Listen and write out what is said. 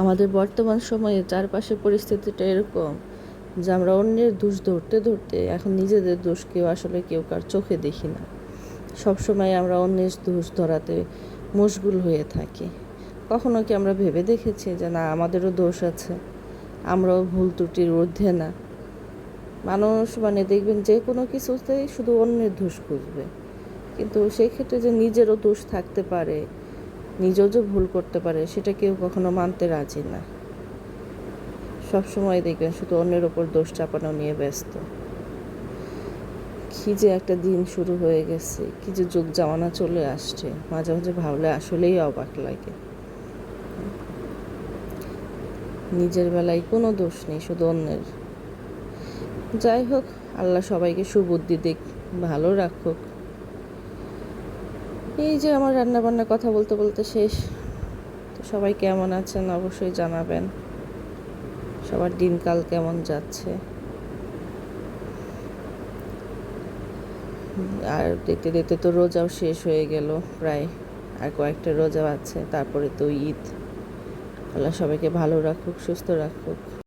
আমাদের বর্তমান সময়ে চারপাশের পরিস্থিতিটা এরকম যে আমরা অন্যের দোষ ধরতে ধরতে এখন নিজেদের দোষ কেউ কার চোখে দেখি না। সবসময় আমরা অন্যের দোষ ধরাতে মশগুল হয়ে থাকি। কখনো কি আমরা ভেবে দেখেছি যে না, আমাদেরও দোষ আছে, আমরাও ভুল ত্রুটির ঊর্ধ্বে না? মানুষ দেখবেন যে কোনো কিছুতেই শুধু অন্যের দোষ খুঁজবে, কিন্তু সেই ক্ষেত্রে যে নিজেরও দোষ থাকতে পারে, নিজেও যে ভুল করতে পারে, সেটা কেউ কখনো মানতে রাজি না। সবসময় দেখবেন শুধু অন্যের ওপর দোষ চাপানো নিয়ে ব্যস্ত। কি যে একটা দিন শুরু হয়ে গেছে, কি যে যুগ জামানা চলে আসছে, মাঝে মাঝে ভাবলে আসলেই অবাক লাগে। নিজের বেলায় কোনো দোষ নেই, শুধু অন্যের। যাই হোক, আল্লাহ সবাইকে সুবুদ্ধি দিক, ভালো রাখুক। এই যে আমার রান্নাবান্নার কথা বলতে বলতে শেষ। তো সবাই কেমন আছেন অবশ্যই জানাবেন। সবার দিনকাল কেমন যাচ্ছে। আর দেখতে দেখতে তো রোজাও শেষ হয়ে গেল প্রায়, আর কয়েকটা রোজা আছে, তারপরে তো ঈদ। আল্লাহ সবাইকে ভালো রাখুক, সুস্থ রাখুক।